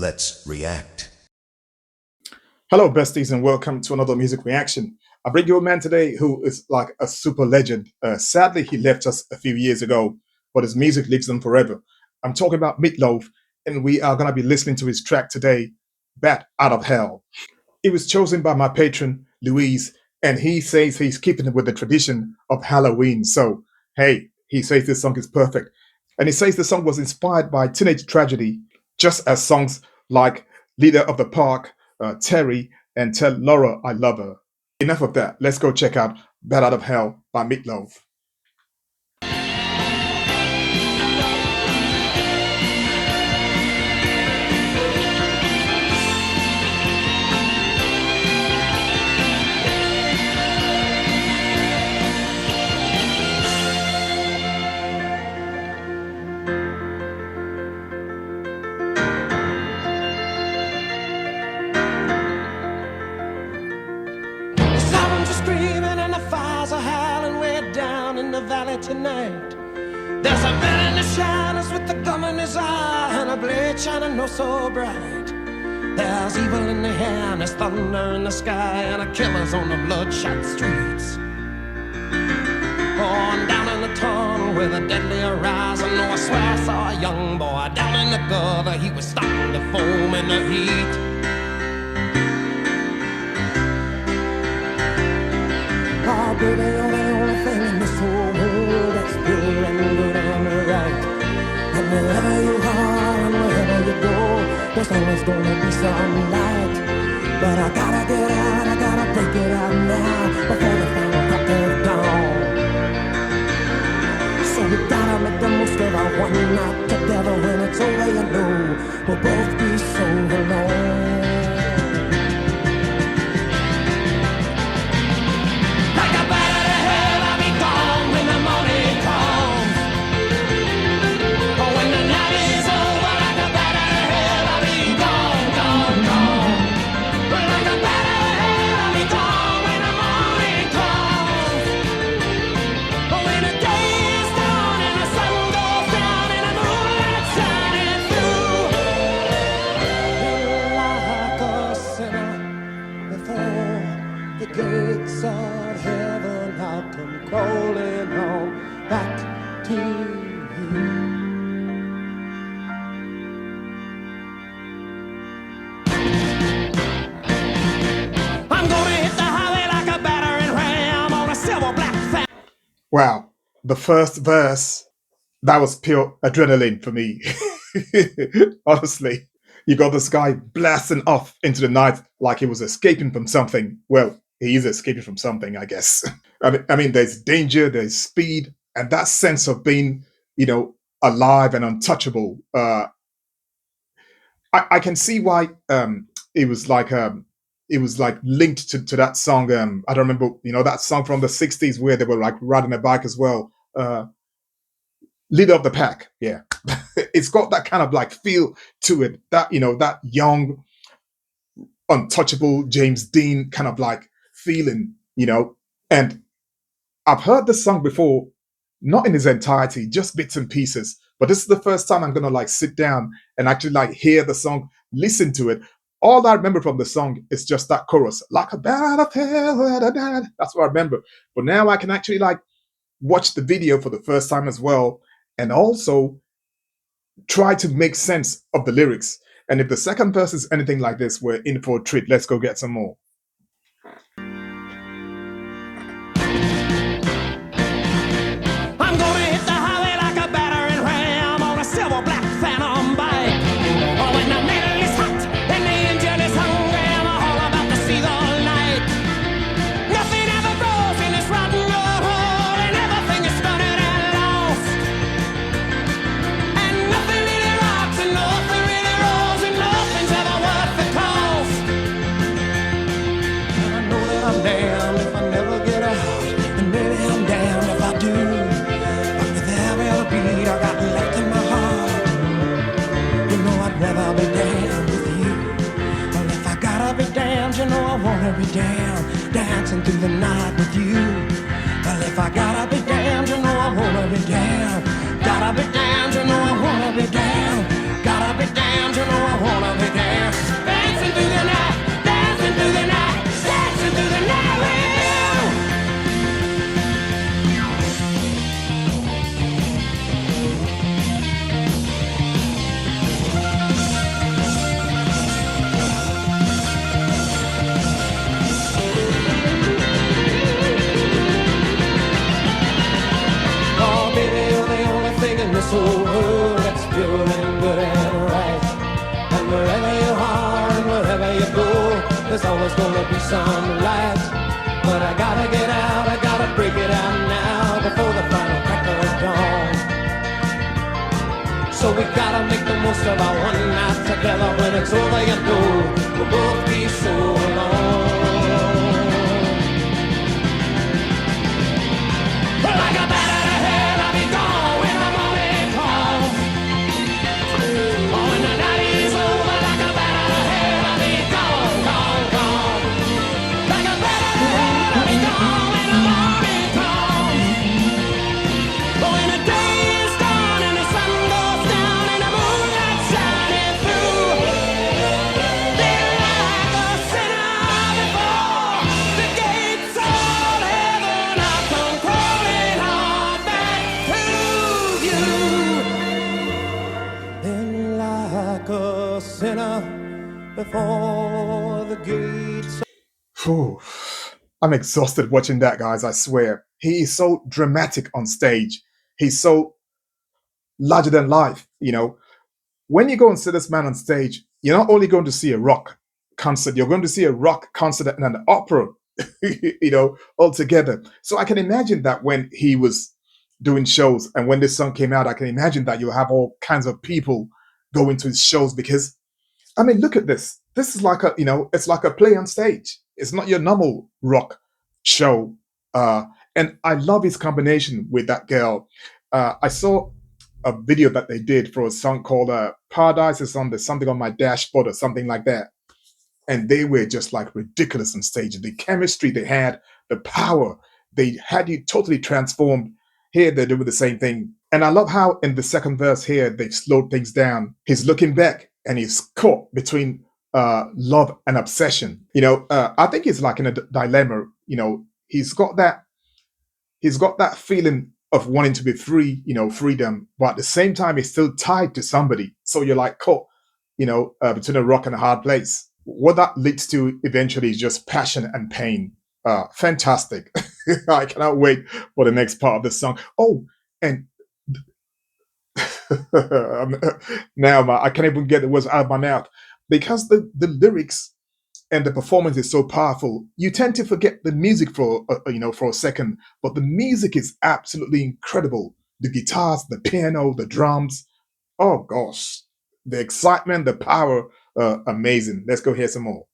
Let's react. Hello, besties, and welcome to another music reaction. I bring you a man today who is like a super legend. Sadly, he left us a few years ago, but his music lives on forever. I'm talking about MEATLOAF, and we are going to be listening to his track today, Bat Out of Hell. It was chosen by my patron, Louise, and he says he's keeping it with the tradition of Halloween. So, hey, he says this song is perfect. And he says the song was inspired by teenage tragedy, just as songs like Leader of the Park, Terry, and Tell Laura I Love Her. Enough of that. Let's go check out Bat Out of Hell by MEATLOAF. Screaming and the fires are howling way down in the valley tonight. There's a man in the shadows with the gum in his eye and a blade shining oh so bright. There's evil in the air and there's thunder in the sky and a killer's on the bloodshot streets. On down in the tunnel with a deadly horizon. Oh, I swear I saw a young boy down in the gutter. He was starting to foam in the heat. Oh, baby, you're the only thing in this whole world that's pure and good and right. And wherever you are and wherever you go, there's always gonna be some light. But I gotta get out, I gotta break it out now before the final crack of dawn. So you gotta make the most of our one night together. When it's over, you know we'll both be so alone. Gates of heaven, I'll come crawling on back to you. I'm gonna hit the highway like a battering ram on a silver black fan. Wow, the first verse, that was pure adrenaline for me. Honestly, you got this guy blasting off into the night like he was escaping from something. Well, he is escaping from something, I guess. I mean, there's danger, there's speed, and that sense of being, alive and untouchable. I can see why it was like linked to that song. I don't remember, that song from the '60s where they were like riding a bike as well. Leader of the Pack, yeah. It's got that kind of like feel to it. That that young, untouchable James Dean kind of like feeling, and I've heard this song before, not in its entirety, just bits and pieces, but this is the first time I'm gonna like sit down and actually like hear the song, listen to it. All I remember from the song is just that chorus, like a bat of hell, that's what I remember. But now I can actually like watch the video for the first time as well, and also try to make sense of the lyrics. And if the second verse is anything like this, we're in for a treat. Let's go get some more. Be damned, dancing through the night with you. Well, if I gotta be damned, I wanna be damned. Gotta be damned, I wanna be damned. Gotta be damned, I wanna be damned. always gonna be some light. But I gotta get out, I gotta break it out now before the final cracker is gone. So we gotta make the most of our one night together. When it's over, you know we'll both be so alone. Like a bat out of hell, I'll be gone when the morning comes. Oh, when the night is over, like a bat out of hell, I'll be gone, gone, gone. Like a bat out of hell, I'll be gone when the morning comes. Oh, when the day is done and the sun goes down and the moonlight shining through, then like a sinner before the gates of heaven, I'll come crawling on back to you. Then like a sinner before the gates. Phew. I'm exhausted watching that, guys, I swear. He is so dramatic on stage. He's so larger than life, you know. When you go and see this man on stage, you're not only going to see a rock concert, you're going to see a rock concert and an opera, you know, all together. So I can imagine that when he was doing shows and when this song came out, I can imagine that you'll have all kinds of people going to his shows because, I mean, look at this. This is like a, you know, it's like a play on stage. It's not your normal rock show. And I love his combination with that girl. I saw a video that they did for a song called Paradise is on the something on my dashboard or something like that. And they were just like ridiculous on stage. The chemistry they had, the power, they had you totally transformed. Here they're doing the same thing. And I love how in the second verse here, they've slowed things down. He's looking back and he's caught between love and obsession. You know, I think he's like in a dilemma. You know, he's got that feeling of wanting to be free, you know, freedom, but at the same time, he's still tied to somebody. So you're like caught, you know, between a rock and a hard place. What that leads to eventually is just passion and pain. Fantastic. I cannot wait for the next part of the song. Oh, and now I can't even get the words out of my mouth because the lyrics and the performance is so powerful. You tend to forget the music for you know, for a second, but the music is absolutely incredible. The guitars, the piano, the drums. Oh gosh, the excitement, the power, amazing. Let's go hear some more.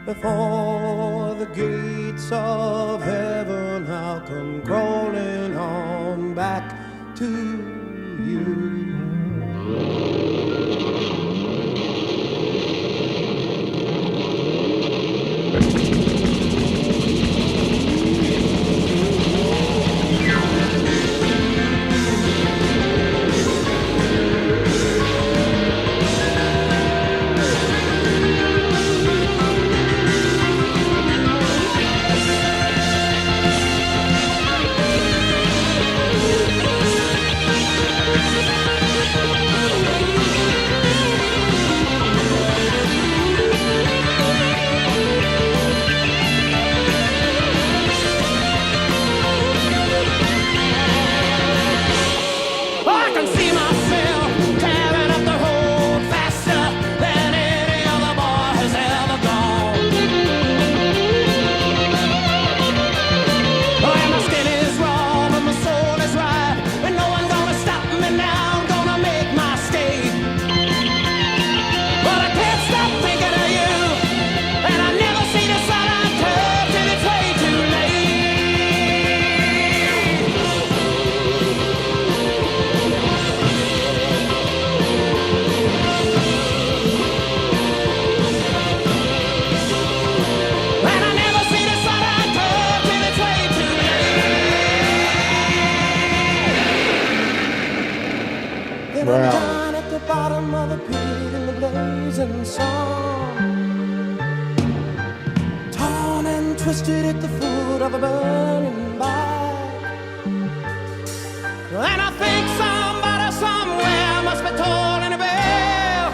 Before the gates of heaven, I'll come crawling on back to you. Down at the bottom of the pit in the blazing sun, torn and twisted at the foot of a burning bark. And I think somebody somewhere must be tolling a bell.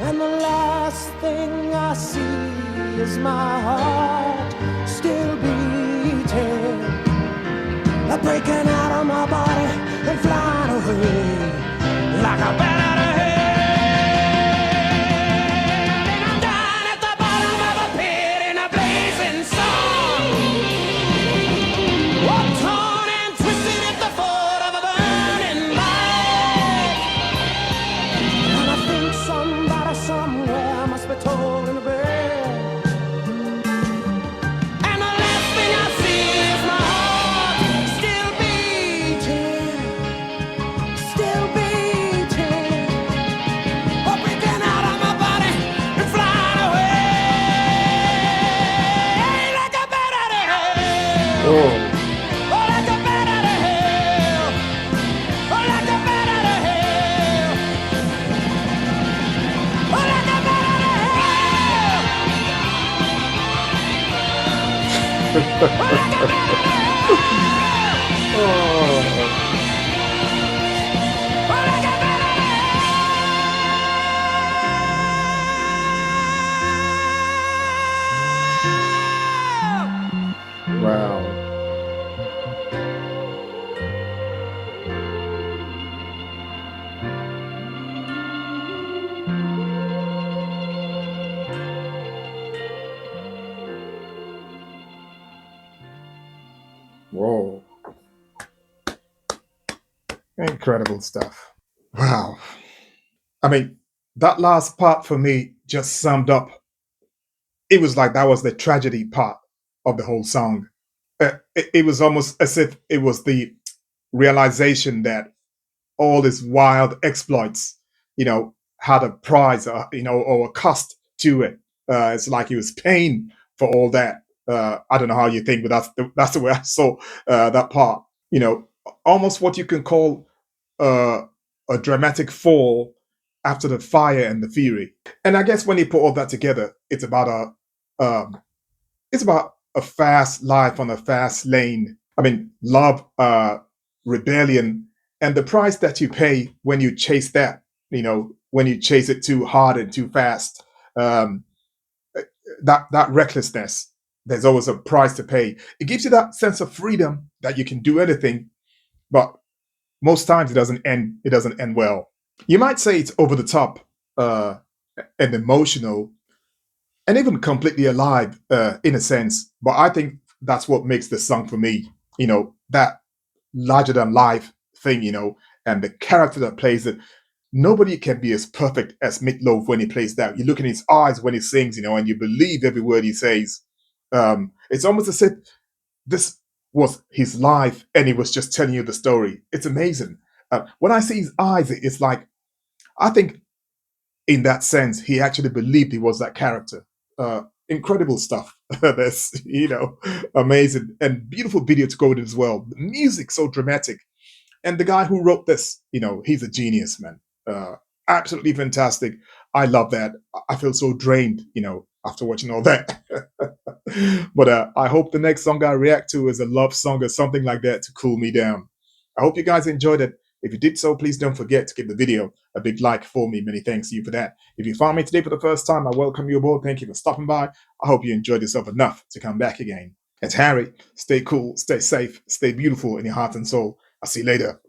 And the last thing I see breaking out of my body and flying away like a bat out of hell. And I'm down at the bottom of a pit in a blazing sun. Oh, torn and twisted at the foot of a burning light. And I think somebody somewhere must be told in the bed. And the last thing I see is my heart still beating, still beating. Oh, breaking out of my body and flying away like a bat out of hell. Oh, Oh, like a bat out of hell. Oh, like a bat out of hell. Oh, like a bat out of hell. Oh, like a bat out of hell. oh, Oh, like a bat out of hell. wow. Whoa. Incredible stuff. Wow. I mean, that last part for me just summed up. It was like that was the tragedy part of the whole song. It was almost as if it was the realization that all his wild exploits, had a price, or a cost to it. It's like he was paying for all that. I don't know how you think, but that's the way I saw that part. Almost what you can call uh, a dramatic fall after the fire and the fury. And I guess when you put all that together, um, it's about a fast life on a fast lane. I mean, love, rebellion, and the price that you pay when you chase that. When you chase it too hard and too fast. Um, that recklessness. There's always a price to pay. It gives you that sense of freedom that you can do anything, but most times it doesn't end. It doesn't end well. You might say it's over the top uh, and emotional, and even completely alive in a sense. But I think that's what makes the song for me. That larger than life thing. And the character that plays it. Nobody can be as perfect as Meatloaf when he plays that. You look in his eyes when he sings, and you believe every word he says. It's almost as if this was his life and he was just telling you the story. It's amazing. When I see his eyes, it's like, I think in that sense, he actually believed he was that character. Incredible stuff. That's, amazing and beautiful video to go with it as well. The music so dramatic. And the guy who wrote this, he's a genius, man. Uh, Absolutely fantastic. I love that. I feel so drained, after watching all that. But I hope the next song I react to is a love song or something like that to cool me down. I hope you guys enjoyed it. If you did so, please don't forget to give the video a big like for me. Many thanks to you for that. If you found me today for the first time, I welcome you aboard. Thank you for stopping by. I hope you enjoyed yourself enough to come back again. It's Harry. Stay cool, stay safe, stay beautiful in your heart and soul. I'll see you later.